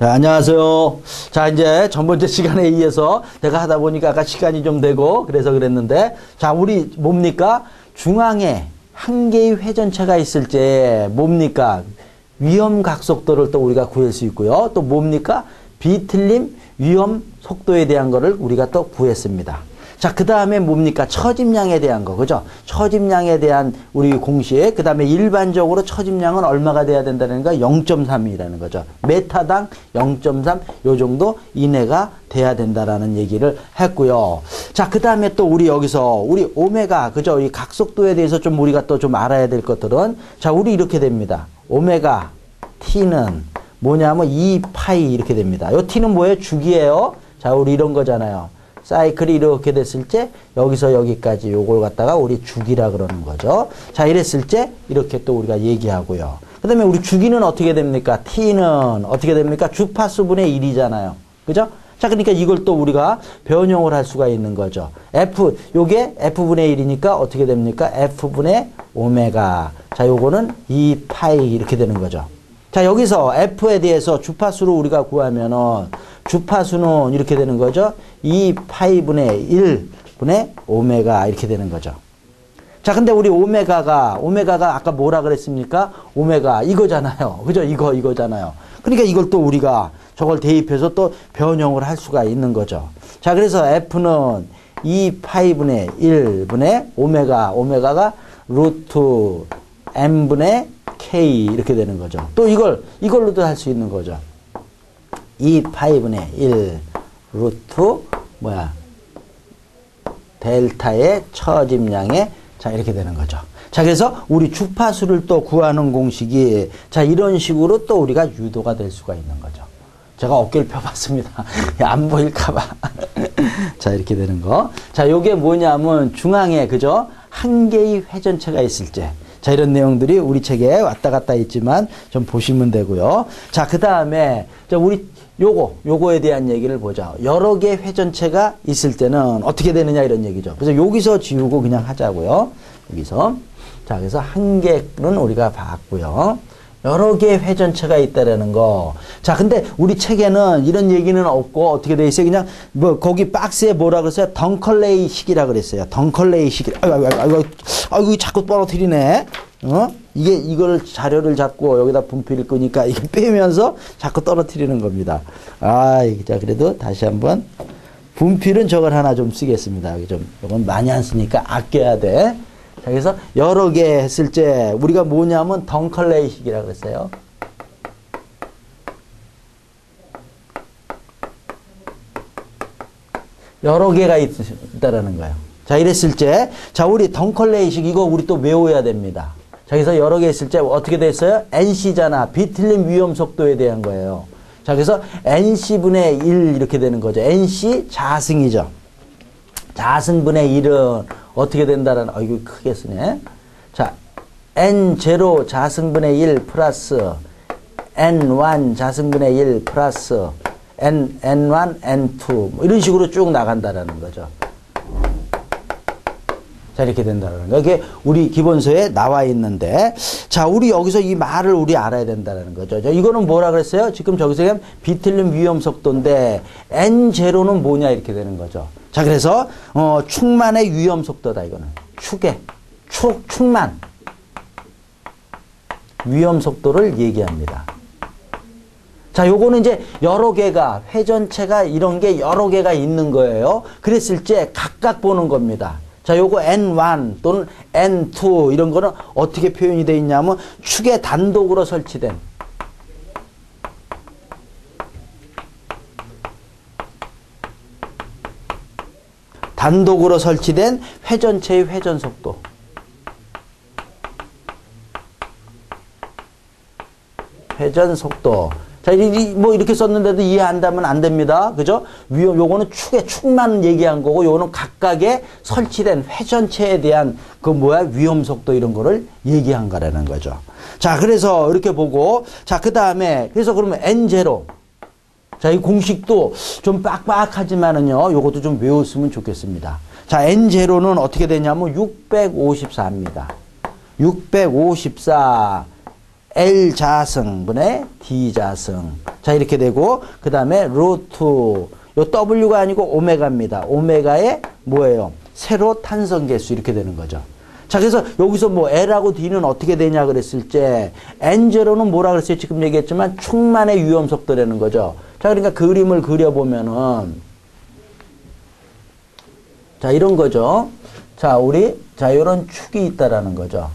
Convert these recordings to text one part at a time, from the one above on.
자, 안녕하세요. 자, 이제 전번째 시간에 의해서 내가 하다 보니까 아까 시간이 좀 되고 그래서 그랬는데, 자, 우리 뭡니까? 중앙에 한 개의 회전체가 있을 때 뭡니까? 위험 각속도를 또 우리가 구할 수 있고요. 또 뭡니까? 비틀림 위험 속도에 대한 거를 우리가 또 구했습니다. 자, 그 다음에 뭡니까? 처짐량에 대한 거, 그죠? 처짐량에 대한 우리 공식, 그 다음에 일반적으로 처짐량은 얼마가 돼야 된다는 거? 0.3이라는 거죠. 메타당 0.3, 요 정도 이내가 돼야 된다라는 얘기를 했고요. 자, 그 다음에 또 우리 여기서, 우리 오메가, 그죠? 이 각속도에 대해서 좀 우리가 또 좀 알아야 될 것들은, 자, 우리 이렇게 됩니다. 오메가 t는 뭐냐면 2파이 이렇게 됩니다. 요 t는 뭐예요? 주기예요. 자, 우리 이런 거잖아요. 사이클이 이렇게 됐을 때 여기서 여기까지 요걸 갖다가 우리 주기라 그러는 거죠. 자, 이랬을 때 이렇게 또 우리가 얘기하고요. 그 다음에 우리 주기는 어떻게 됩니까? t는 어떻게 됩니까? 주파수분의 1이잖아요. 그죠? 자, 그러니까 이걸 또 우리가 변형을 할 수가 있는 거죠. f, 요게 f분의 1이니까 어떻게 됩니까? f분의 오메가. 자, 요거는 2파이 이렇게 되는 거죠. 자, 여기서 f에 대해서 주파수로 우리가 구하면은 주파수는 이렇게 되는 거죠. 2파이분의 1분의 오메가 이렇게 되는 거죠. 자, 근데 우리 오메가가 아까 뭐라 그랬습니까? 오메가 이거잖아요. 그죠? 이거잖아요. 그러니까 이걸 또 우리가 저걸 대입해서 또 변형을 할 수가 있는 거죠. 자, 그래서 f는 2파이분의 1분의 오메가가 루트 m분의 k 이렇게 되는 거죠. 또 이걸로도 할 수 있는 거죠. 2파이분의 1 루트 델타의 처짐량에 자 이렇게 되는 거죠. 자, 그래서 우리 주파수를 또 구하는 공식이 자 이런 식으로 또 우리가 유도가 될 수가 있는 거죠. 제가 어깨를 펴봤습니다. 안 보일까봐. 자, 이렇게 되는 거. 자, 요게 뭐냐면 중앙에 그죠? 한 개의 회전체가 있을 때. 자, 이런 내용들이 우리 책에 왔다 갔다 있지만 좀 보시면 되고요. 자, 그 다음에 우리 요거에 대한 얘기를 보자. 여러 개의 회전체가 있을 때는 어떻게 되느냐 이런 얘기죠. 그래서 여기서 지우고 그냥 하자고요. 여기서. 자, 그래서 한 개는 우리가 봤고요. 여러 개의 회전체가 있다라는 거. 자, 근데 우리 책에는 이런 얘기는 없고 어떻게 돼 있어요? 그냥 뭐 거기 박스에 뭐라 그랬어요? 덩컬레이식이라 그랬어요. 덩컬레이식. 아이고 자꾸 떨어뜨리네. 이걸 자료를 잡고 여기다 분필을 끄니까 이게 빼면서 자꾸 떨어뜨리는 겁니다. 자, 그래도 다시 한번 분필은 저걸 하나 좀 쓰겠습니다. 이건 많이 안 쓰니까 아껴야 돼. 자, 그래서 여러 개 했을 때 우리가 뭐냐면 덩컬레이식이라고 그랬어요. 여러 개가 있다라는 거예요. 자, 이랬을 때 자, 우리 덩컬레이식 이거 우리 또 외워야 됩니다. 자, 그래서 여러 개 있을 때 어떻게 됐어요? NC잖아. 비틀림 위험 속도에 대한 거예요. 자, 그래서 NC분의 1 이렇게 되는 거죠. NC 자승이죠. 자승분의 1은 어떻게 된다라는, 이거 크게 쓰네. 자, N0 자승분의 1 플러스 N1 자승분의 1 플러스 N1, N2 뭐 이런 식으로 쭉 나간다라는 거죠. 자, 이렇게 된다는 거. 이게 우리 기본서에 나와 있는데, 자, 우리 여기서 이 말을 우리 알아야 된다는 거죠. 이거는 뭐라 그랬어요? 지금 저기서 비틀림 위험 속도인데, N0는 뭐냐, 이렇게 되는 거죠. 자, 그래서, 축만의 위험 속도다, 이거는. 축만. 위험 속도를 얘기합니다. 자, 요거는 이제 여러 개가, 회전체가 이런 게 여러 개가 있는 거예요. 그랬을 때 각각 보는 겁니다. 자, 요거 N1 또는 N2 이런 거는 어떻게 표현이 되어 있냐면 축에 단독으로 설치된 회전체의 회전 속도. 회전 속도. 자, 뭐 이렇게 썼는데도 이해 안 되면 안 됩니다. 그죠? 요거는 축만 얘기한 거고, 요거는 각각의 설치된 회전체에 대한 위험 속도 이런 거를 얘기한 거라는 거죠. 자, 그래서 이렇게 보고, 자, 그 다음에, 그래서 그러면 N0. 자, 이 공식도 좀 빡빡하지만은요, 요것도 좀 외웠으면 좋겠습니다. 자, N0는 어떻게 되냐면 654입니다. 654. L 자승분의 D 자승. 자, 이렇게 되고, 그 다음에 루트, 요 W가 아니고 오메가입니다. 오메가의 뭐예요? 세로 탄성 개수 이렇게 되는 거죠. 자, 그래서 여기서 뭐 L하고 D는 어떻게 되냐 그랬을 때, N0는 뭐라 그랬어요? 지금 얘기했지만 충만의 유염 속도라는 거죠. 자, 그러니까 그림을 그려보면은, 자, 이런 거죠. 자, 자, 요런 축이 있다라는 거죠.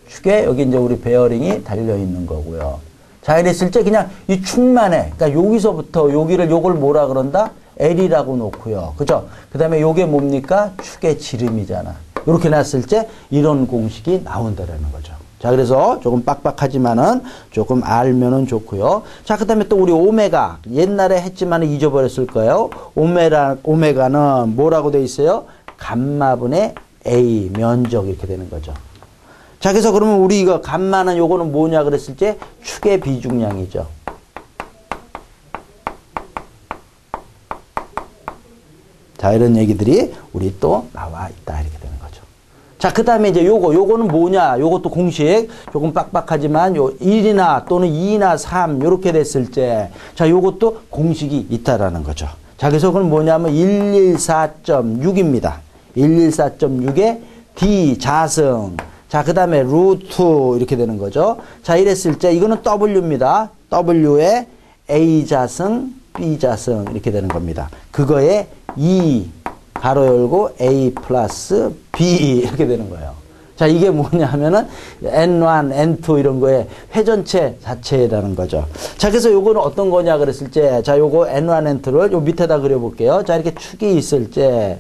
축에 여기 이제 우리 베어링이 달려있는 거고요. 자, 이랬을 때 그냥 이 축만에, 그러니까 여기서부터 요걸 뭐라 그런다? L이라고 놓고요. 그죠? 그 다음에 요게 뭡니까? 축의 지름이잖아. 이렇게 놨을 때 이런 공식이 나온다라는 거죠. 자, 그래서 조금 빡빡하지만은 조금 알면은 좋고요. 자, 그 다음에 또 우리 오메가. 옛날에 했지만은 잊어버렸을 거예요. 오메가는 뭐라고 돼 있어요? 감마분의 A 면적 이렇게 되는 거죠. 자, 그래서 그러면 우리 이거 감마는 요거는 뭐냐 그랬을 때 축의 비중량이죠. 자, 이런 얘기들이 우리 또 나와 있다 이렇게 되는 거죠. 자, 그 다음에 이제 요거는 뭐냐? 요것도 공식 조금 빡빡하지만 요 1이나 또는 2나 3 요렇게 됐을 때 자, 요것도 공식이 있다라는 거죠. 자, 그래서 그건 뭐냐면 114.6입니다. 114.6의 D 자승. 자, 그 다음에 루트 이렇게 되는 거죠. 자, 이랬을 때 이거는 W입니다. W의 A 자승, B 자승 이렇게 되는 겁니다. 그거에 2 가로 열고 A 플러스 B 이렇게 되는 거예요. 자, 이게 뭐냐 하면은 N1, N2 이런 거에 회전체 자체라는 거죠. 자, 그래서 요거는 어떤 거냐 그랬을 때 자, 요거 N1, N2를 요 밑에다 그려볼게요. 자, 이렇게 축이 있을 때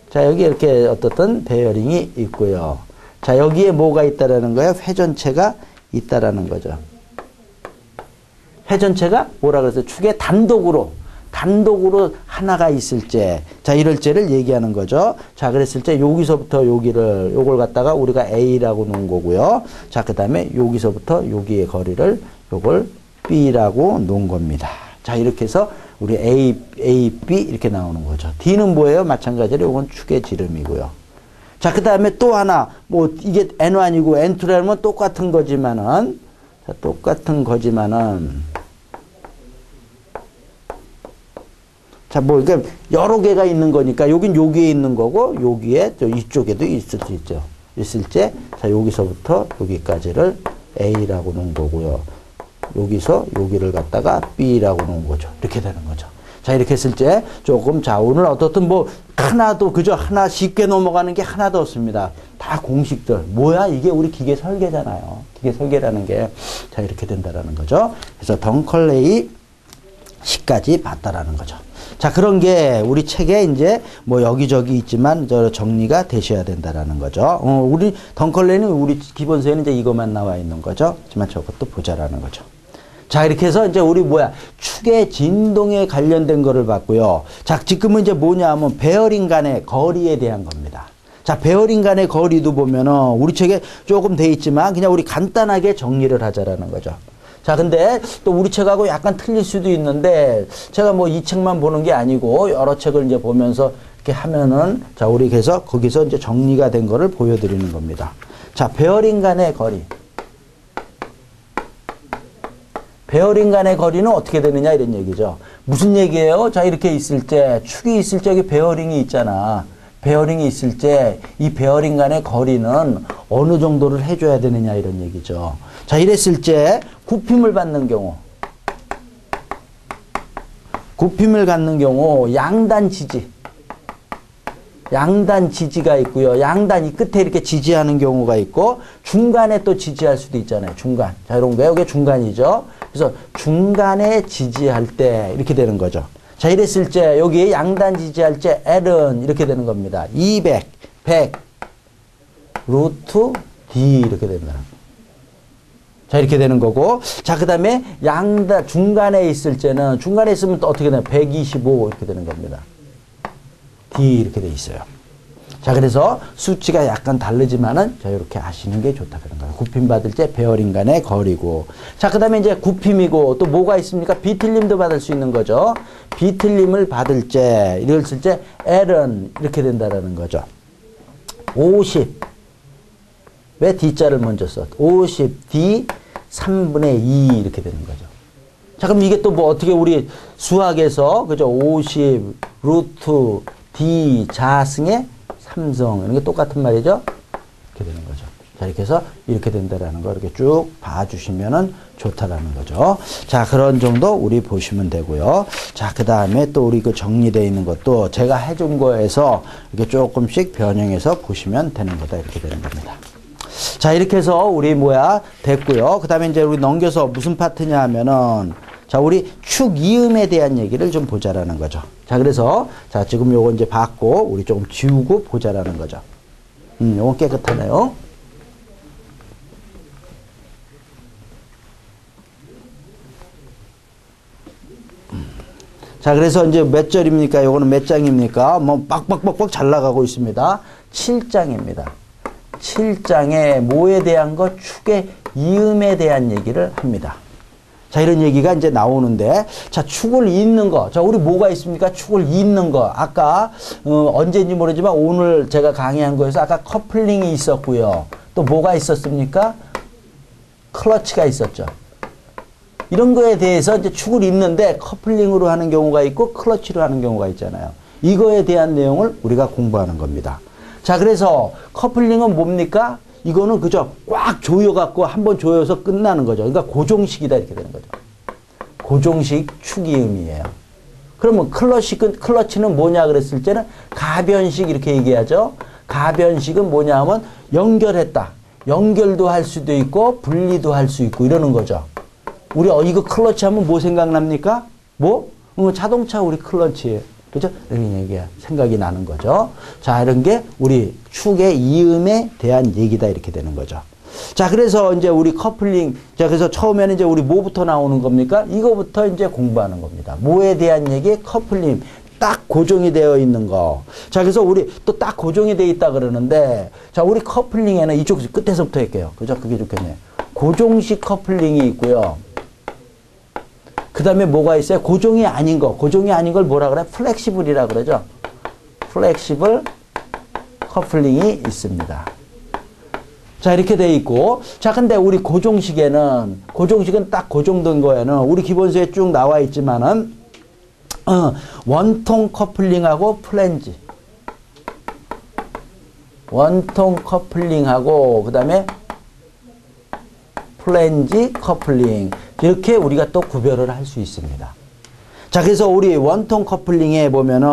자, 여기 이렇게 어떻든 베어링이 있고요. 자, 여기에 뭐가 있다라는 거예요? 회전체가 있다라는 거죠. 회전체가 뭐라 그랬어요? 축에 단독으로 하나가 있을 때, 자, 이럴 때를 얘기하는 거죠. 자, 그랬을 때 여기서부터 요걸 갖다가 우리가 A라고 놓은 거고요. 자, 그 다음에 여기서부터 여기의 거리를 요걸 B라고 놓은 겁니다. 자, 이렇게 해서 우리 A, B 이렇게 나오는 거죠. D는 뭐예요? 마찬가지로 이건 축의 지름이고요. 자, 그 다음에 또 하나, 뭐, 이게 N1이고 N2라면 똑같은 거지만은, 자, 뭐, 그러니까 여러 개가 있는 거니까, 여긴 여기에 있는 거고, 여기에, 이쪽에도 있을 수 있죠. 있을 때, 자, 여기서부터 여기까지를 A라고 놓은 거고요. 여기서 여기를 갖다가 B라고 놓은 거죠. 이렇게 되는 거죠. 자, 이렇게 했을 때 조금, 자, 오늘 어떻든 뭐, 하나도, 그저 하나 쉽게 넘어가는 게 하나도 없습니다. 다 공식들. 뭐야? 이게 우리 기계 설계잖아요. 기계 설계라는 게. 자, 이렇게 된다라는 거죠. 그래서 덩컬레이 시까지 봤다라는 거죠. 자, 그런 게 우리 책에 이제 뭐 여기저기 있지만 정리가 되셔야 된다라는 거죠. 우리 덩컬레이는 우리 기본서에는 이제 이것만 나와 있는 거죠. 하지만 저것도 보자라는 거죠. 자, 이렇게 해서 이제 우리 축의 진동에 관련된 거를 봤고요. 자, 지금은 이제 뭐냐 하면 베어링 간의 거리에 대한 겁니다. 자, 베어링 간의 거리도 보면은 우리 책에 조금 돼 있지만 그냥 우리 간단하게 정리를 하자라는 거죠. 자, 근데 또 우리 책하고 약간 틀릴 수도 있는데 제가 뭐 이 책만 보는 게 아니고 여러 책을 이제 보면서 이렇게 하면은 자, 우리 그래서 거기서 이제 정리가 된 거를 보여드리는 겁니다. 자, 베어링 간의 거리. 베어링 간의 거리는 어떻게 되느냐 이런 얘기죠. 무슨 얘기예요? 자, 이렇게 있을 때 축이 있을 때 여기 베어링이 있잖아. 베어링이 있을 때 이 베어링 간의 거리는 어느 정도를 해줘야 되느냐 이런 얘기죠. 자, 이랬을 때 굽힘을 받는 경우 양단 지지가 있고요. 양단 이 끝에 이렇게 지지하는 경우가 있고 중간에 또 지지할 수도 있잖아요. 중간. 자, 이런 거 여기 중간이죠. 그래서 중간에 지지할 때 이렇게 되는 거죠. 자, 이랬을 때 여기 양단 지지할 때 L은 이렇게 되는 겁니다. 200, 100, 루트 D 이렇게 됩니다. 자, 이렇게 되는 거고. 자, 그 다음에 양단 중간에 있을 때는 중간에 있으면 또 어떻게 되나요? 125 이렇게 되는 겁니다. D 이렇게 돼 있어요. 자, 그래서 수치가 약간 다르지만은 자, 이렇게 아시는 게 좋다 그런 거예요. 굽힘 받을 때 베어링 간의 거리고. 자, 그다음에 이제 굽힘이고 또 뭐가 있습니까? 비틀림도 받을 수 있는 거죠. 비틀림을 받을 때 이랬을 때 L은 이렇게 된다라는 거죠. 50 왜 D자를 먼저 써? 50D 3분의 2 이렇게 되는 거죠. 자, 그럼 이게 또 뭐 어떻게 우리 수학에서, 그죠? 50 루트 D 자승의 3성. 이런 게 똑같은 말이죠? 이렇게 되는 거죠. 자, 이렇게 해서 이렇게 된다라는 거 이렇게 쭉 봐주시면은 좋다라는 거죠. 자, 그런 정도 우리 보시면 되고요. 자, 그 다음에 또 우리 그 정리되어 있는 것도 제가 해준 거에서 이렇게 조금씩 변형해서 보시면 되는 거다. 이렇게 되는 겁니다. 자, 이렇게 해서 우리 됐고요. 그 다음에 이제 우리 넘겨서 무슨 파트냐 하면은 자, 우리 축 이음에 대한 얘기를 좀 보자라는 거죠. 자, 그래서 자, 지금 요거 이제 봤고 우리 조금 지우고 보자라는 거죠. 요건 깨끗하네요. 자, 그래서 이제 몇 절입니까? 요거는 몇 장입니까? 뭐 빡빡빡빡 잘 나가고 있습니다. 7장입니다. 7장에 뭐에 대한 것? 축의 이음에 대한 얘기를 합니다. 자, 이런 얘기가 이제 나오는데, 자, 축을 잇는 거. 자, 우리 뭐가 있습니까? 축을 잇는 거. 아까, 언제인지 모르지만 오늘 제가 강의한 거에서 아까 커플링이 있었고요. 또 뭐가 있었습니까? 클러치가 있었죠. 이런 거에 대해서 이제 축을 잇는데 커플링으로 하는 경우가 있고 클러치로 하는 경우가 있잖아요. 이거에 대한 내용을 우리가 공부하는 겁니다. 자, 그래서 커플링은 뭡니까? 이거는 그죠? 꽉 조여갖고 한번 조여서 끝나는 거죠. 그러니까 고정식이다 이렇게 되는 거죠. 고정식 축이음이에요. 그러면 클러치는 뭐냐 그랬을 때는 가변식 이렇게 얘기하죠. 가변식은 뭐냐 하면 연결했다. 연결도 할 수도 있고 분리도 할 수 있고 이러는 거죠. 우리 이거 클러치 하면 뭐 생각납니까? 뭐? 자동차 우리 클러치예요. 그죠? 이런 얘기가 생각이 나는 거죠. 자, 이런 게 우리 축의 이음에 대한 얘기다 이렇게 되는 거죠. 자, 그래서 이제 우리 커플링, 자, 그래서 처음에는 이제 우리 뭐부터 나오는 겁니까? 이거부터 이제 공부하는 겁니다. 뭐에 대한 얘기? 커플링. 딱 고정이 되어 있는 거. 자, 그래서 우리 또 딱 고정이 되어 있다 그러는데, 자, 우리 커플링에는 이쪽 끝에서부터 할게요. 그죠? 그게 좋겠네요. 고정식 커플링이 있고요. 그 다음에 뭐가 있어요? 고정이 아닌 거. 고정이 아닌 걸 뭐라 그래? 플렉시블이라 그러죠. 플렉시블 커플링이 있습니다. 자, 이렇게 돼 있고. 자, 근데 우리 고정식은 딱 고정된 거에는 우리 기본서에 쭉 나와 있지만은, 원통 커플링하고 플랜지. 원통 커플링하고, 그 다음에 플랜지 커플링. 이렇게 우리가 또 구별을 할 수 있습니다. 자, 그래서 우리 원통 커플링에 보면은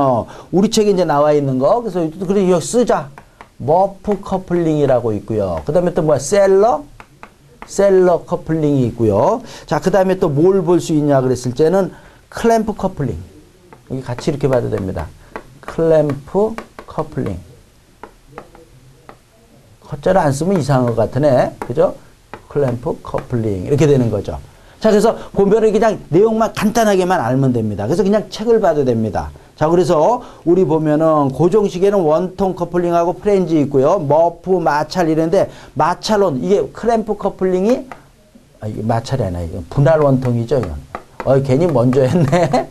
우리 책에 이제 나와 있는 거, 그래서 그래 이거 쓰자. 머프 커플링이라고 있고요. 그 다음에 또 뭐야? 셀러 커플링이 있고요. 자, 그 다음에 또 뭘 볼 수 있냐 그랬을 때는 클램프 커플링. 여기 같이 이렇게 봐도 됩니다. 클램프 커플링. 헛자를 안 쓰면 이상한 것 같으네. 그죠? 클램프 커플링. 이렇게 되는 거죠. 자, 그래서 보면은 그냥 내용만 간단하게만 알면 됩니다. 그래서 그냥 책을 봐도 됩니다. 자, 그래서 우리 보면은 고정식에는 원통 커플링하고 프렌지 있고요. 머프, 마찰 이런데 마찰론 이게 클램프 커플링이 이게 마찰이 아니라 이거 분할 원통이죠. 이건. 괜히 먼저 했네.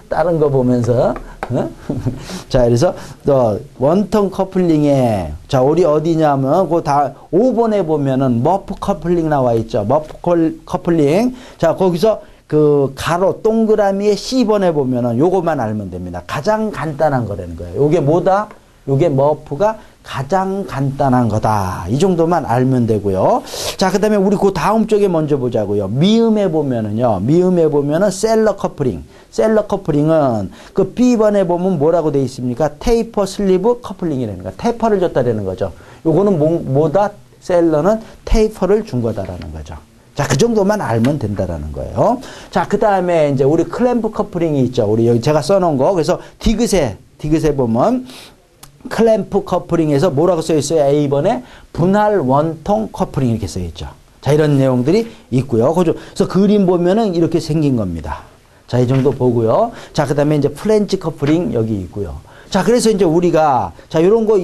다른 거 보면서. 자, 그래서 또 원통 커플링에 자, 우리 어디냐면 그 다 5번에 보면은 머프 커플링 나와 있죠. 머프 커플링. 자, 거기서 그 가로 동그라미에 C번에 보면은 요것만 알면 됩니다. 가장 간단한 거라는 거예요. 요게 뭐다? 요게 머프가 가장 간단한 거다. 이 정도만 알면 되고요. 자, 그 다음에 우리 그 다음 쪽에 먼저 보자고요. 미음에 보면은 셀러 커플링. 셀러 커플링은 그 B번에 보면 뭐라고 되어 있습니까? 테이퍼 슬리브 커플링이라는 거야. 테이퍼를 줬다라는 거죠. 요거는 뭐다? 셀러는 테이퍼를 준 거다라는 거죠. 자, 그 정도만 알면 된다라는 거예요. 자, 그 다음에 이제 우리 클램프 커플링이 있죠. 우리 여기 제가 써놓은 거. 그래서 디귿에 보면 클램프 커플링에서 뭐라고 써 있어요? A번에 분할 원통 커플링 이렇게 써 있죠. 자, 이런 내용들이 있고요. 그래서 그림 보면은 이렇게 생긴 겁니다. 자, 이 정도 보고요. 자, 그 다음에 이제 플랜지 커플링 여기 있고요. 자, 그래서 이제 우리가 자, 요런 거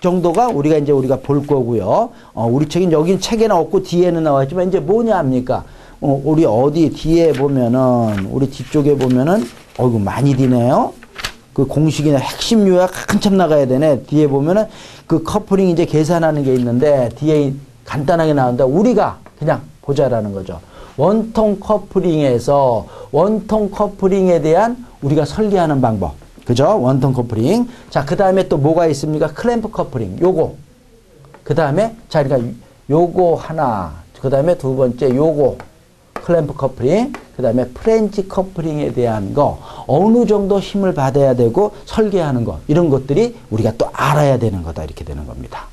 정도가 우리가 볼 거고요. 우리 책은 여긴 책에는 없고 뒤에는 나와 있지만 이제 뭐냐 합니까? 우리 어디 뒤에 보면은 우리 뒤쪽에 보면은 이거 많이 뒤네요. 그 공식이나 핵심 요약 한참 나가야 되네. 뒤에 보면은 그 커플링 이제 계산하는 게 있는데 뒤에 간단하게 나온다. 우리가 그냥 보자라는 거죠. 원통 커플링에서 원통 커플링에 대한 우리가 설계하는 방법. 그죠? 원통 커플링. 자, 그 다음에 또 뭐가 있습니까? 클램프 커플링. 요거. 그 다음에, 자, 그러니까 요거 하나. 그 다음에 두 번째 요거. 클램프 커플링. 그 다음에 프렌치 커플링에 대한 거. 어느 정도 힘을 받아야 되고 설계하는 거. 이런 것들이 우리가 또 알아야 되는 거다. 이렇게 되는 겁니다.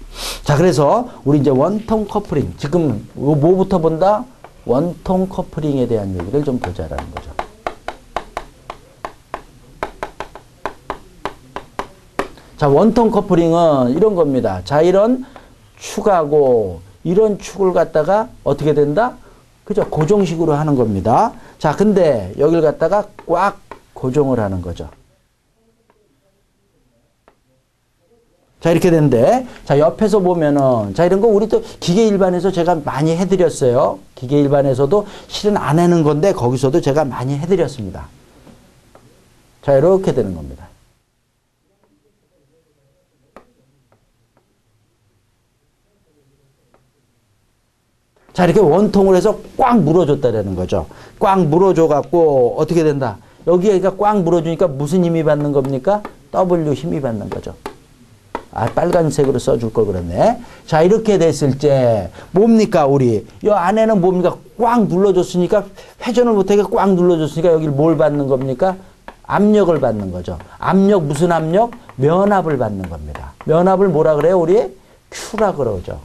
자, 그래서 우리 이제 원통 커플링. 지금 뭐부터 본다? 원통 커플링에 대한 얘기를 좀 보자라는 거죠. 자, 원통 커플링은 이런 겁니다. 자, 이런 축하고 이런 축을 갖다가 어떻게 된다? 그죠? 고정식으로 하는 겁니다. 자, 근데 여기를 갖다가 꽉 고정을 하는 거죠. 자, 이렇게 되는데, 자, 옆에서 보면은, 자, 이런 거 우리 또 기계 일반에서 제가 많이 해드렸어요. 기계 일반에서도 실은 안 하는 건데, 거기서도 제가 많이 해드렸습니다. 자, 이렇게 되는 겁니다. 자, 이렇게 원통을 해서 꽉 물어줬다라는 거죠. 꽉 물어줘갖고, 어떻게 된다? 여기가 꽉 물어주니까 무슨 힘이 받는 겁니까? W 힘이 받는 거죠. 아, 빨간색으로 써줄 걸 그랬네. 자, 이렇게 됐을 때, 뭡니까, 우리? 이 안에는 뭡니까? 꽉 눌러줬으니까, 회전을 못하게 꽉 눌러줬으니까, 여기를 뭘 받는 겁니까? 압력을 받는 거죠. 압력, 무슨 압력? 면압을 받는 겁니다. 면압을 뭐라 그래요, 우리? Q라 그러죠.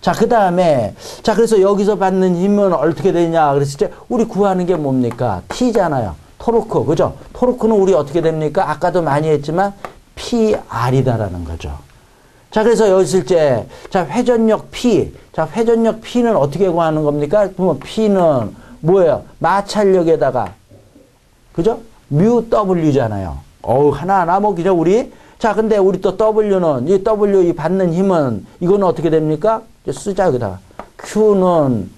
자, 그 다음에, 자, 그래서 여기서 받는 힘은 어떻게 되냐? 그랬을 때, 우리 구하는 게 뭡니까? T잖아요. 토르크, 그죠? 토르크는 우리 어떻게 됩니까? 아까도 많이 했지만, PR이다라는 거죠. 자, 그래서 여기 있을 때, 자, 회전력 P. 자, 회전력 P는 어떻게 구하는 겁니까? 그러면 P는 뭐예요? 마찰력에다가, 그죠? 뮤 W잖아요. 어우, 하나하나 뭐, 그죠? 우리? 자, 근데 우리 또 W는, 이 W, 이 받는 힘은, 이거는 어떻게 됩니까? 쓰자, 여기다가. W는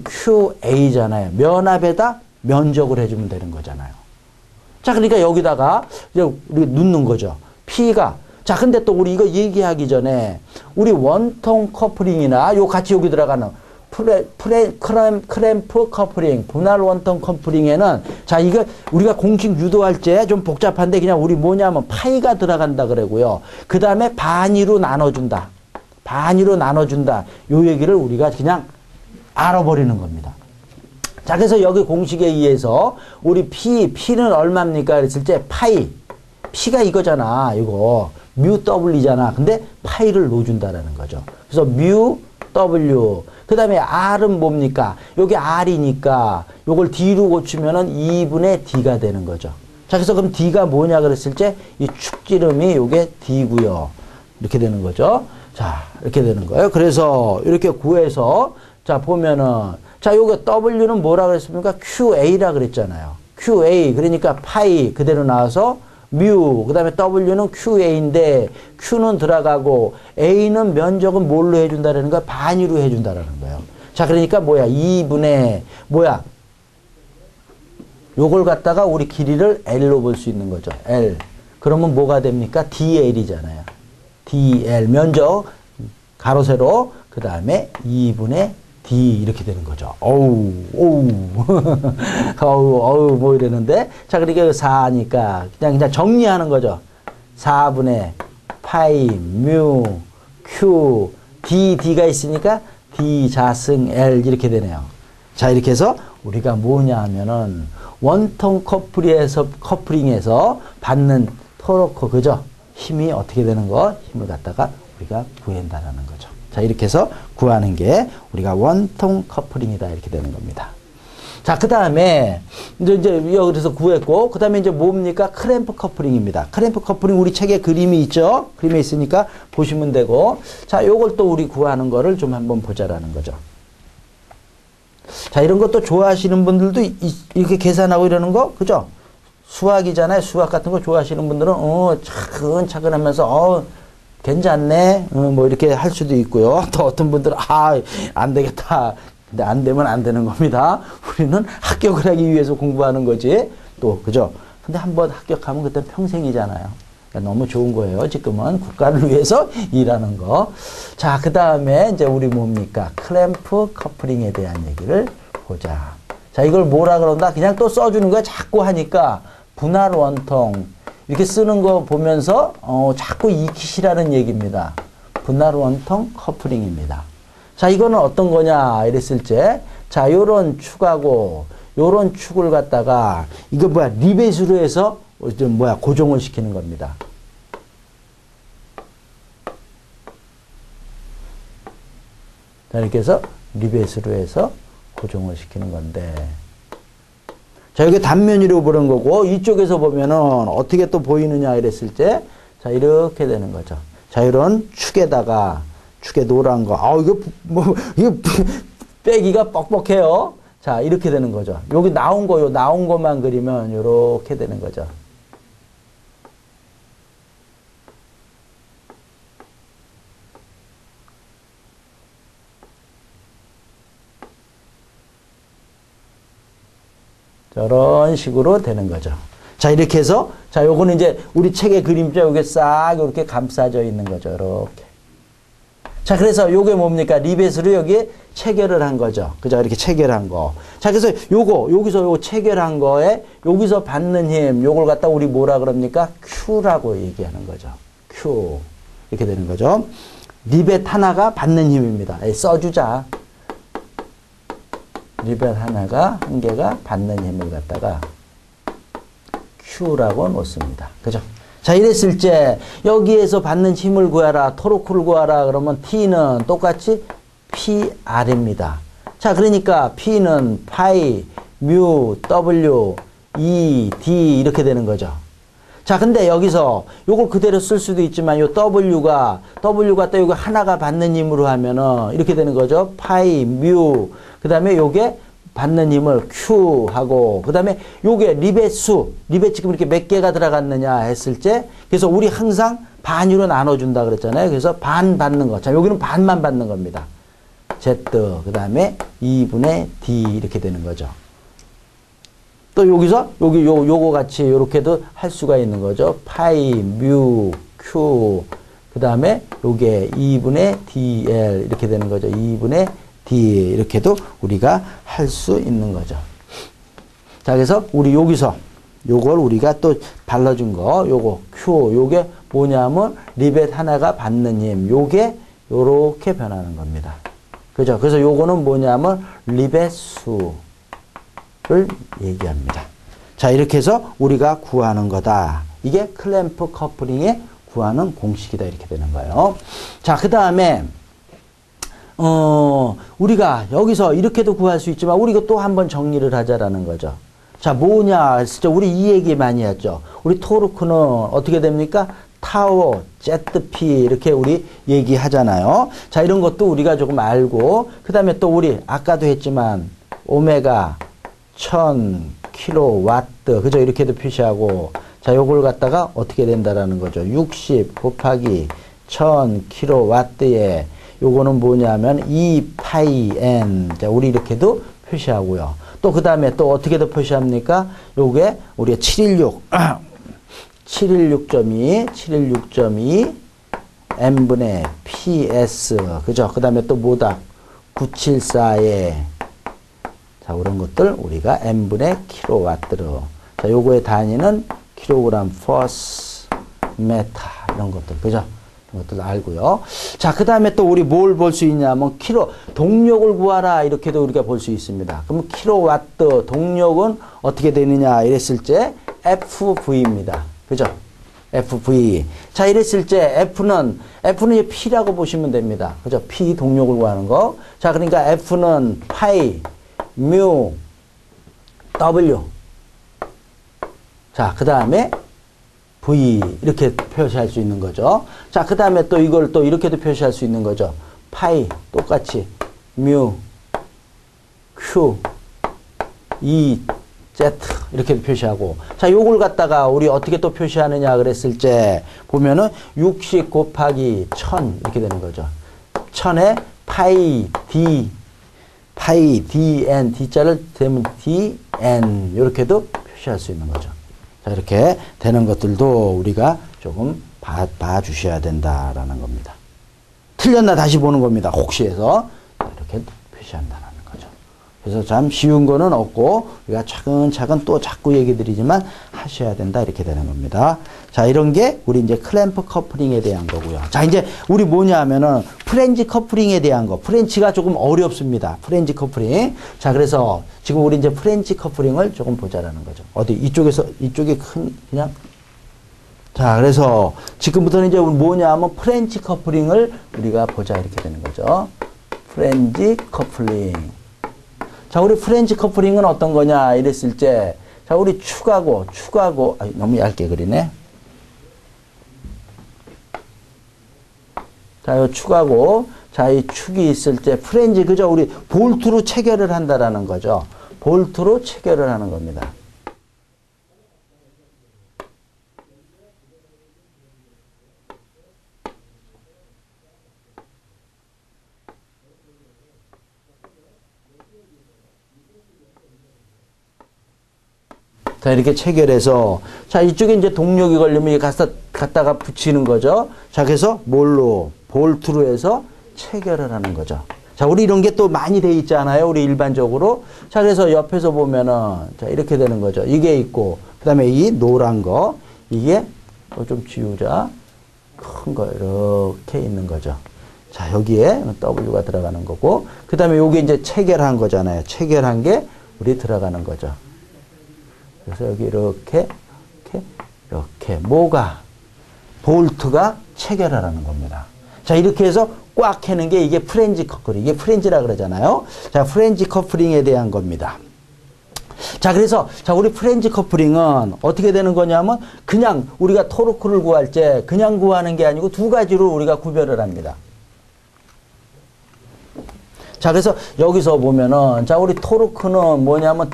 QA잖아요. 면압에다 면적을 해주면 되는 거잖아요. 자, 그러니까 여기다가 이제 우리 넣는 거죠. P가. 자, 근데 또 우리 이거 얘기하기 전에 우리 원통 커플링이나 요 같이 여기 들어가는 클램프 커플링, 분할 원통 커플링에는 자, 이거 우리가 공식 유도할 때 좀 복잡한데 그냥 우리 뭐냐면 파이가 들어간다 그러고요. 그 다음에 반위로 나눠준다. 반위로 나눠준다. 요 얘기를 우리가 그냥 알아버리는 겁니다. 자, 그래서 여기 공식에 의해서 우리 P는 얼마입니까? 그랬을 때 파이. P가 이거잖아. 이거. 뮤 W잖아. 근데 파이를 넣어준다라는 거죠. 그래서 뮤 W. 그 다음에 R은 뭡니까? 여기 R이니까 요걸 D로 고치면은 2분의 D가 되는 거죠. 자, 그래서 그럼 D가 뭐냐 그랬을 때 이 축지름이 요게 D고요. 이렇게 되는 거죠. 자, 이렇게 되는 거예요. 그래서 이렇게 구해서 자, 보면은 자, 요게 W는 뭐라 그랬습니까? QA라 그랬잖아요. QA. 그러니까 파이 그대로 나와서 뮤. 그 다음에 W는 QA인데 Q는 들어가고 A는 면적은 뭘로 해준다라는 거야? 반위로 해준다라는 거예요. 자, 그러니까 뭐야? 2분의 뭐야? 요걸 갖다가 우리 길이를 L로 볼 수 있는 거죠. L. 그러면 뭐가 됩니까? DL이잖아요. DL. 면적 가로 세로 그 다음에 2분의 D 이렇게 되는 거죠. 어우, 뭐 이러는데. 자, 그러니까 4니까 그냥 정리하는 거죠. 4분의 파이, 뮤, Q, D가 있으니까 D 자승 L 이렇게 되네요. 자, 이렇게 해서 우리가 뭐냐 하면은 원통 커플링에서 받는 토르크, 그죠? 힘이 어떻게 되는 거? 힘을 갖다가 우리가 구한다라는 거죠. 자, 이렇게 해서 구하는 게 우리가 원통 커플링이다. 이렇게 되는 겁니다. 자, 그 다음에, 이제 여기서 구했고, 그 다음에 이제 뭡니까? 클램프 커플링입니다. 클램프 커플링 우리 책에 그림이 있죠? 그림이 있으니까 보시면 되고, 자, 요걸 또 우리 구하는 거를 좀 한번 보자라는 거죠. 자, 이런 것도 좋아하시는 분들도 이렇게 계산하고 이러는 거, 그죠? 수학이잖아요. 수학 같은 거 좋아하시는 분들은, 차근차근 하면서, 괜찮네. 뭐 이렇게 할 수도 있고요. 또 어떤 분들은 안 되겠다. 근데 안 되면 안 되는 겁니다. 우리는 합격을 하기 위해서 공부하는 거지. 또 그죠? 근데 한번 합격하면 그때 평생이잖아요. 그러니까 너무 좋은 거예요. 지금은 국가를 위해서 일하는 거. 자, 그 다음에 이제 우리 뭡니까? 클램프 커플링에 대한 얘기를 보자. 자, 이걸 뭐라 그런다? 그냥 또 써주는 거야. 자꾸 하니까 분할 원통 이렇게 쓰는 거 보면서 자꾸 익히시라는 얘기입니다. 분할 원통 커플링입니다. 자, 이거는 어떤 거냐 이랬을 때, 자, 요런 축하고 요런 축을 갖다가 이거 뭐야 리벳으로 해서 뭐야 고정을 시키는 겁니다. 자, 이렇게 해서 리벳으로 해서 고정을 시키는 건데, 자, 이게 단면으로 보는 거고, 이쪽에서 보면은 어떻게 또 보이느냐 이랬을 때, 자, 이렇게 되는 거죠. 자, 이런 축에다가, 축에 노란 거, 이거 이거 빼기가 뻑뻑해요. 자, 이렇게 되는 거죠. 여기 나온 거, 나온 것만 그리면 이렇게 되는 거죠. 저런 식으로 되는 거죠. 자, 이렇게 해서, 자, 요거는 이제 우리 책의 그림자 요게 싹 이렇게 감싸져 있는 거죠. 이렇게. 자, 그래서 요게 뭡니까? 리벳으로 여기에 체결을 한 거죠. 그죠? 이렇게 체결한 거. 자, 그래서 여기서 요거 체결한 거에 여기서 받는 힘, 요걸 갖다 우리 뭐라 그럽니까? Q라고 얘기하는 거죠. Q. 이렇게 되는 거죠. 리벳 하나가 받는 힘입니다. 써주자. 리벳 하나가, 한 개가 받는 힘을 갖다가 Q라고 놓습니다. 그죠? 자, 이랬을 때 여기에서 받는 힘을 구하라, 토르크를 구하라 그러면 T는 똑같이 PR입니다. 자, 그러니까 P는 파이, 뮤, W, E, D 이렇게 되는 거죠. 자, 근데 여기서 요걸 그대로 쓸 수도 있지만 요 W가 또 이거 하나가 받는 힘으로 하면은 이렇게 되는 거죠. 파이, 뮤, 그 다음에 요게 받는 힘을 Q 하고, 그 다음에 요게 리벳 수, 리벳 지금 이렇게 몇 개가 들어갔느냐 했을 때, 그래서 우리 항상 반으로 나눠준다 그랬잖아요. 그래서 반 받는 거. 자, 여기는 반만 받는 겁니다. Z, 그 다음에 2분의 D 이렇게 되는 거죠. 또 여기서, 요거 같이 요렇게도 할 수가 있는 거죠. 파이, 뮤, Q, 그 다음에 요게 2분의 DL 이렇게 되는 거죠. 2분의 D 이렇게도 우리가 할 수 있는 거죠. 자, 그래서 우리 여기서 요걸 우리가 또 발라준 거, 요거 Q, 요게 뭐냐면 리벳 하나가 받는 힘, 요게 요렇게 변하는 겁니다. 그죠? 그래서 요거는 뭐냐면 리벳 수를 얘기합니다. 자, 이렇게 해서 우리가 구하는 거다. 이게 클램프 커플링에 구하는 공식이다. 이렇게 되는 거예요. 자, 그 다음에 우리가 여기서 이렇게도 구할 수 있지만 우리가 또 한번 정리를 하자라는 거죠. 자, 뭐냐 했을 때 우리 이 얘기 많이 했죠. 우리 토르크는 어떻게 됩니까? 타워, ZP 이렇게 우리 얘기하잖아요. 자, 이런 것도 우리가 조금 알고, 그 다음에 또 우리 아까도 했지만 오메가 1000kW 그죠? 이렇게도 표시하고, 자, 요걸 갖다가 어떻게 된다라는 거죠. 60 곱하기 1000kW에 요거는 뭐냐면 2파이N. 자, 우리 이렇게도 표시하고요. 또 그 다음에 또 어떻게도 표시합니까? 요게 우리가 716.2 n분의 ps. 그죠? 그 다음에 또 뭐다? 974에 자, 그런 것들 우리가 n분의 킬로와트로. 자, 요거의 단위는 킬로그램 퍼스 메타 이런 것들. 그죠? 것도 알고요. 자, 그 다음에 또 우리 뭘 볼 수 있냐면 동력을 구하라 이렇게도 우리가 볼 수 있습니다. 그럼 킬로와트 동력은 어떻게 되느냐 이랬을 때 FV입니다. 그죠? FV. 자, 이랬을 때 F는 P라고 보시면 됩니다. 그죠? P 동력을 구하는 거. 자, 그러니까 F는 파이, 뮤, W. 자, 그 다음에 V 이렇게 표시할 수 있는 거죠. 자, 그 다음에 또 이걸 또 이렇게도 표시할 수 있는 거죠. 파이 똑같이 뮤, Q, E, Z 이렇게 표시하고. 자, 요걸 갖다가 우리 어떻게 또 표시하느냐 그랬을 때 보면은 60 곱하기 1000 이렇게 되는 거죠. 1000에 파이 DN, D자를 대면 DN 이렇게도 표시할 수 있는 거죠. 자, 이렇게 되는 것들도 우리가 조금 봐주셔야 된다라는 겁니다. 틀렸나 다시 보는 겁니다. 혹시 해서 이렇게 표시한다는 거죠. 그래서 참 쉬운 거는 없고 우리가 차근차근 또 자꾸 얘기 드리지만 하셔야 된다 이렇게 되는 겁니다. 자, 이런 게 우리 이제 클램프 커플링에 대한 거고요. 자, 이제 우리 뭐냐 하면은 프렌치 커플링에 대한 거. 프렌치가 조금 어렵습니다. 프렌치 커플링. 자, 그래서 지금 우리 이제 프렌치 커플링을 조금 보자라는 거죠. 어디 이쪽에서 이쪽에 그냥 자, 그래서 지금부터는 이제 뭐냐 하면 프렌치 커플링을 우리가 보자 이렇게 되는 거죠. 프렌치 커플링. 자, 우리 프렌치 커플링은 어떤 거냐 이랬을 때, 자, 우리 축하고, 너무 얇게 그리네. 자, 요 축하고, 자, 이 축이 있을 때 프렌치, 그죠? 우리 볼트로 체결을 한다라는 거죠. 볼트로 체결을 하는 겁니다. 자, 이렇게 체결해서, 자, 이쪽에 이제 동력이 걸리면 이게 갖다가 붙이는 거죠. 자, 그래서 뭘로? 볼트로 해서 체결을 하는 거죠. 자, 우리 이런 게 또 많이 돼 있잖아요. 우리 일반적으로. 자, 그래서 옆에서 보면은, 자, 이렇게 되는 거죠. 이게 있고, 그 다음에 이 노란 거, 이게, 좀 지우자. 큰 거, 이렇게 있는 거죠. 자, 여기에 W가 들어가는 거고, 그 다음에 요게 이제 체결한 거잖아요. 체결한 게 우리 들어가는 거죠. 그래서 여기 이렇게 뭐가 볼트가 체결하라는 겁니다. 자, 이렇게 해서 꽉 해는 게 이게 프렌치 커플링, 이게 프렌치라 그러잖아요. 자, 프렌치 커플링에 대한 겁니다. 자, 그래서 자, 우리 프렌치 커플링은 어떻게 되는 거냐면 그냥 우리가 토르크를 구할 때 그냥 구하는 게 아니고 두 가지로 우리가 구별을 합니다. 자, 그래서 여기서 보면은, 자, 우리 토르크는 뭐냐면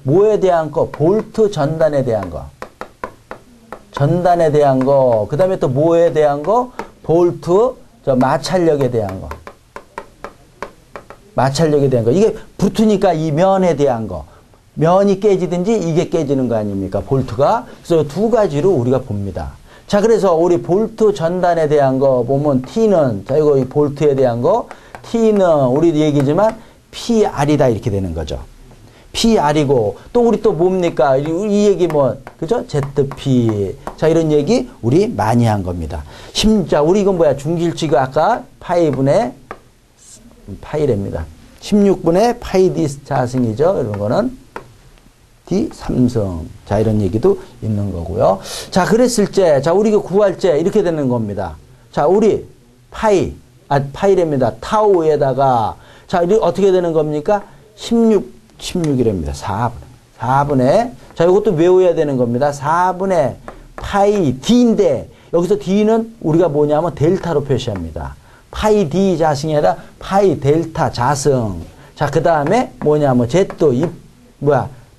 뭐에 대한 거? 볼트 전단에 대한 거. 전단에 대한 거. 그 다음에 또 뭐에 대한 거? 볼트, 마찰력에 대한 거. 마찰력에 대한 거. 이게 붙으니까 이 면에 대한 거. 면이 깨지든지 이게 깨지는 거 아닙니까? 볼트가. 그래서 두 가지로 우리가 봅니다. 자, 그래서 우리 볼트 전단에 대한 거 보면 T는, 자, 이거 이 볼트에 대한 거. T는 우리 얘기지만 PR이다 이렇게 되는 거죠. PR이고 또 우리 또 뭡니까? 이 얘기 뭐 그죠? ZP. 자, 이런 얘기 우리 많이 한 겁니다. 자, 우리 이건 뭐야? 중질치가 아까 파이분의 파이랍니다. 16분의 파이 D 자승이죠. 이런 거는 D 3승. 자, 이런 얘기도 있는 거고요. 자, 그랬을 때 자, 우리가 구할 때 이렇게 되는 겁니다. 자, 우리 파이랍니다. 타우에다가, 자, 어떻게 되는 겁니까? 16이랍니다. 4분의, 자, 이것도 외워야 되는 겁니다. 4분의 파이 D인데, 여기서 D는 우리가 뭐냐면 델타로 표시합니다. 파이 D 자승이 아니라 파이 델타 자승. 자, 그 다음에 뭐냐면 Z,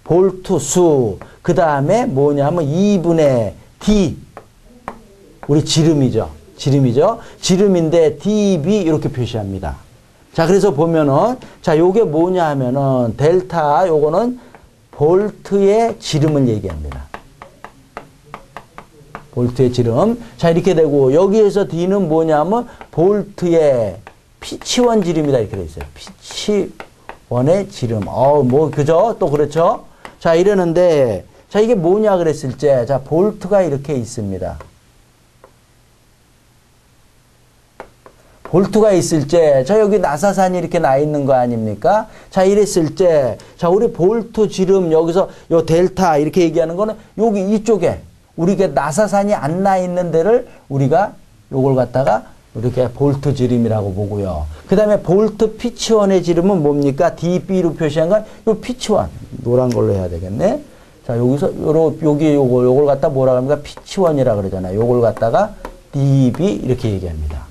볼트 수. 그 다음에 뭐냐면 2분의 D. 우리 지름이죠. 지름인데 dB 이렇게 표시합니다. 자, 그래서 보면은 자, 요게 뭐냐 하면은 델타 요거는 볼트의 지름을 얘기합니다. 볼트의 지름. 자, 이렇게 되고 여기에서 D는 뭐냐면 볼트의 피치원 지름이다 이렇게 돼 있어요. 피치원의 지름. 뭐 그죠? 또 그렇죠? 자, 이러는데 자, 이게 뭐냐 그랬을 때 자, 볼트가 이렇게 있습니다. 볼트가 있을 때, 자, 여기 나사산이 이렇게 나 있는 거 아닙니까? 자, 이랬을 때, 자, 우리 볼트 지름, 여기서 요 델타, 이렇게 얘기하는 거는 여기 이쪽에, 우리가 나사산이 안 나 있는 데를 우리가 요걸 갖다가 이렇게 볼트 지름이라고 보고요. 그 다음에 볼트 피치원의 지름은 뭡니까? DB로 표시한 건 요 피치원. 노란 걸로 해야 되겠네. 자, 여기서, 요걸 갖다 뭐라 합니까? 피치원이라 그러잖아요. 요걸 갖다가 DB 이렇게 얘기합니다.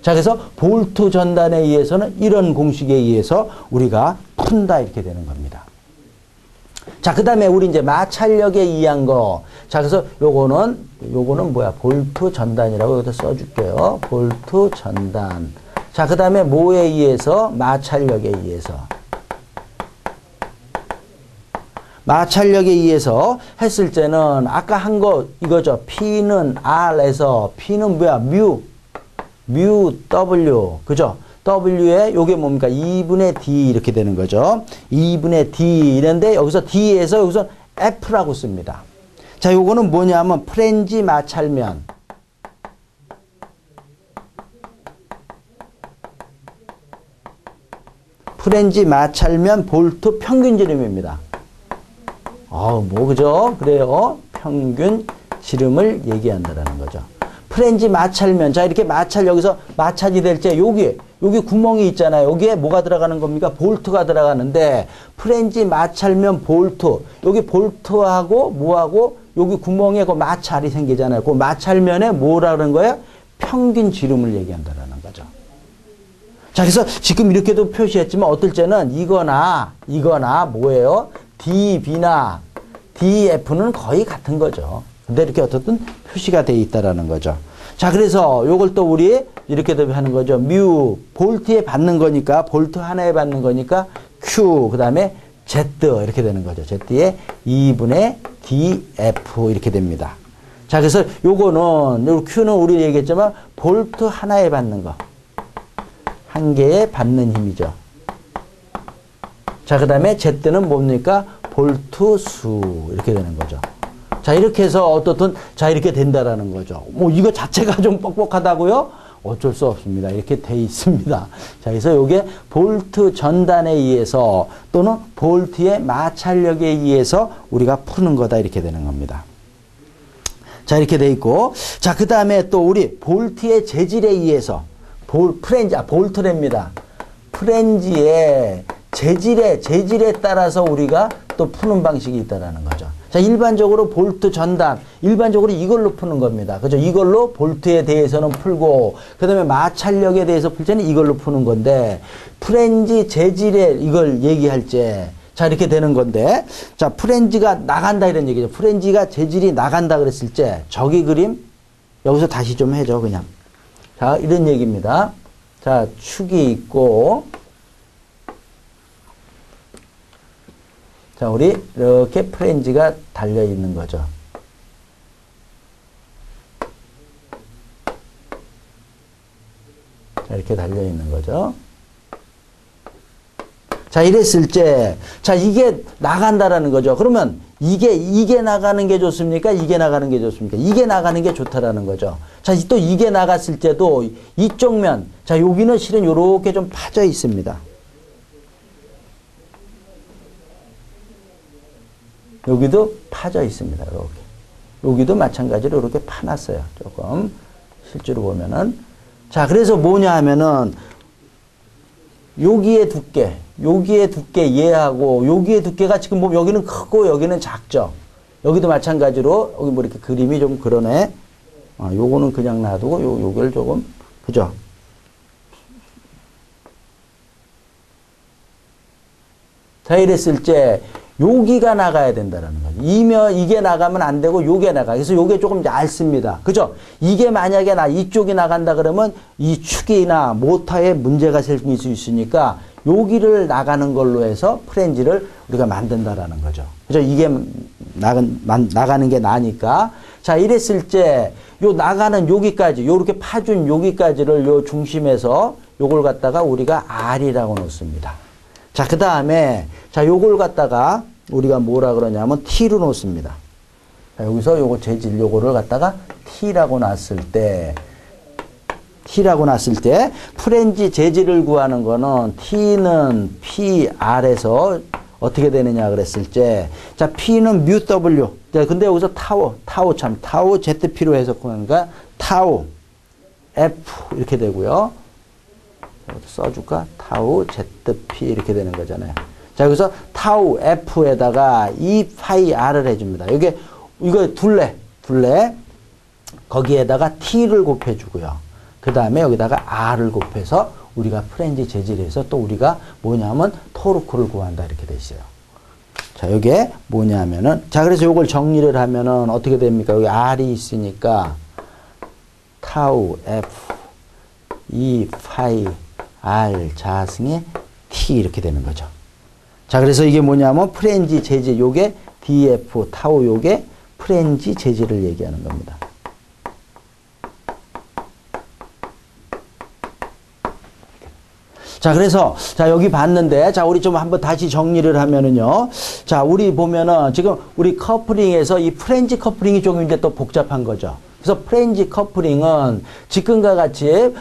자, 그래서 볼트 전단에 의해서는 이런 공식에 의해서 우리가 푼다 이렇게 되는 겁니다. 자, 그 다음에 우리 이제 마찰력에 의한 거. 자, 그래서 요거는 뭐야? 볼트 전단이라고 여기다 써줄게요. 볼트 전단. 자, 그 다음에 뭐에 의해서? 마찰력에 의해서. 마찰력에 의해서 했을 때는 아까 한 거 이거죠. P는 R에서 P는 뭐야? 뮤 W. 그죠? W에 요게 뭡니까? 2분의 D 이렇게 되는 거죠. 2분의 D 이런데 여기서 D에서 여기서 F라고 씁니다. 자, 요거는 뭐냐면 프렌지 마찰면. 프렌지 마찰면 볼트 평균 지름입니다. 뭐 그죠? 그래요. 평균 지름을 얘기한다라는 거죠. 프렌지 마찰면. 자, 이렇게 마찰 여기서 마찰이 될 때 여기 구멍이 있잖아요. 여기에 뭐가 들어가는 겁니까? 볼트가 들어가는데 프렌지 마찰면 볼트. 여기 볼트하고 뭐하고 여기 구멍에 그 마찰이 생기잖아요. 그 마찰면에 뭐라는 거예요? 평균 지름을 얘기한다라는 거죠. 자, 그래서 지금 이렇게도 표시했지만 어떨 때는 이거나 뭐예요? DB나 DF는 거의 같은 거죠. 근데 이렇게 어떻든 표시가 되어 있다라는 거죠. 자, 그래서 요걸 또 우리 이렇게도 하는 거죠. 뮤, 볼트에 받는 거니까, 볼트 하나에 받는 거니까 Q, 그 다음에 Z 이렇게 되는 거죠. Z에 2분의 DF 이렇게 됩니다. 자, 그래서 요거는, 요 Q는 우리 얘기했지만 볼트 하나에 받는 거. 한 개에 받는 힘이죠. 자, 그 다음에 Z는 뭡니까? 볼트 수 이렇게 되는 거죠. 자, 이렇게 해서 어떻든 자, 이렇게 된다라는 거죠. 뭐 이거 자체가 좀 뻑뻑하다고요? 어쩔 수 없습니다. 이렇게 돼 있습니다. 자, 그래서 요게 볼트 전단에 의해서 또는 볼트의 마찰력에 의해서 우리가 푸는 거다 이렇게 되는 겁니다. 자, 이렇게 돼 있고, 자, 그 다음에 또 우리 볼트의 재질에 의해서 볼트랍니다. 프렌지의 재질에 따라서 우리가 또 푸는 방식이 있다라는 거죠. 자, 일반적으로 볼트 전단, 일반적으로 이걸로 푸는 겁니다. 그죠? 이걸로 볼트에 대해서는 풀고, 그 다음에 마찰력에 대해서 풀 때는 이걸로 푸는 건데, 프렌지 재질에 이걸 얘기할 때, 자, 이렇게 되는 건데, 자, 프렌지가 나간다 이런 얘기죠. 프렌지가 재질이 나간다 그랬을 때, 저기 그림, 여기서 다시 좀 해줘, 그냥. 자, 이런 얘기입니다. 자, 축이 있고, 자, 우리 이렇게 프렌지가 달려 있는 거죠. 자, 이렇게 달려 있는 거죠. 자, 이랬을 때, 자, 이게 나간다라는 거죠. 그러면 이게 나가는 게 좋습니까? 이게 나가는 게 좋습니까? 이게 나가는 게 좋다라는 거죠. 자, 또 이게 나갔을 때도 이쪽 면, 자, 여기는 실은 요렇게 좀 파져 있습니다. 여기도 파져 있습니다. 이렇게. 여기도 마찬가지로 이렇게 파놨어요. 조금. 실제로 보면은. 자, 그래서 뭐냐 하면은, 여기의 두께 얘하고, 여기의 두께가 지금 보면 여기는 크고 여기는 작죠. 여기도 마찬가지로, 여기 뭐 이렇게 그림이 좀 그러네. 요거는 그냥 놔두고, 요걸 조금, 그죠? 자, 이랬을 때, 여기가 나가야 된다는 거죠. 이게 나가면 안 되고 요게 나가. 그래서 요게 조금 얇습니다. 그죠? 이게 만약에 이쪽이 나간다 그러면 이 축이나 모터에 문제가 생길 수 있으니까 여기를 나가는 걸로 해서 프렌지를 우리가 만든다라는 거죠. 그죠? 이게 나가는 게 나니까. 자, 이랬을 때 요 나가는 여기까지, 요렇게 파준 여기까지를 요 중심에서 요걸 갖다가 우리가 R이라고 놓습니다. 자, 그 다음에, 자, 요걸 갖다가 우리가 뭐라 그러냐면 T로 놓습니다. 자, 여기서 요거 재질, 요거를 갖다가 T라고 놨을 때, 프렌지 재질을 구하는 거는 T는 PR에서 어떻게 되느냐 그랬을 때, 자, P는 뮤 W. 자, 근데 여기서 타우 ZP로 해서 구하니까 타우 F 이렇게 되고요. 써줄까? 타우 ZP 이렇게 되는 거잖아요. 자, 여기서 타우 F에다가 2파이 R을 해줍니다. 이거 둘레. 거기에다가 T를 곱해주고요. 그 다음에 여기다가 R을 곱해서 우리가 프렌지 재질에서 또 우리가 뭐냐면 토르크를 구한다 이렇게 돼 있어요. 자, 이게 뭐냐면은, 자, 그래서 이걸 정리를 하면은 어떻게 됩니까? 여기 R이 있으니까 타우 F 2파이 R 자승의 T 이렇게 되는 거죠. 자, 그래서 이게 뭐냐면 프렌지 재질, 요게 DF 타우, 요게 프렌지 재질을 얘기하는 겁니다. 자, 그래서, 자, 여기 봤는데, 자, 우리 좀 한번 다시 정리를 하면은요. 자, 우리 보면은, 지금 우리 커플링에서 이 프렌지 커플링이 조금 이제 또 복잡한 거죠. 그래서 프렌지 커플링은 지금과 같이,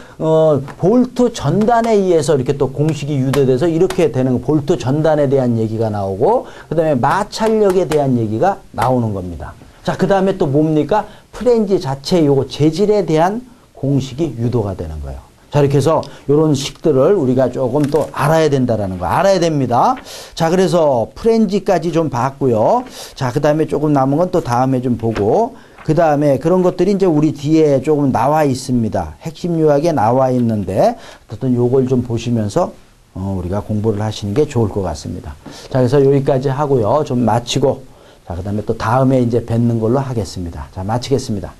볼트 전단에 의해서 이렇게 또 공식이 유도돼서 이렇게 되는 거, 볼트 전단에 대한 얘기가 나오고, 그 다음에 마찰력에 대한 얘기가 나오는 겁니다. 자, 그 다음에 또 뭡니까? 프렌지 자체 요거 재질에 대한 공식이 유도가 되는 거예요. 자, 이렇게 해서 이런 식들을 우리가 조금 또 알아야 된다라는 거, 알아야 됩니다. 자, 그래서 프렌지까지 좀 봤고요. 자, 그 다음에 조금 남은 건 또 다음에 좀 보고, 그 다음에 그런 것들이 이제 우리 뒤에 조금 나와 있습니다. 핵심 요약에 나와 있는데, 어떤 요걸 좀 보시면서, 우리가 공부를 하시는 게 좋을 것 같습니다. 자, 그래서 여기까지 하고요. 좀 마치고, 자, 그 다음에 또 다음에 이제 뵙는 걸로 하겠습니다. 자, 마치겠습니다.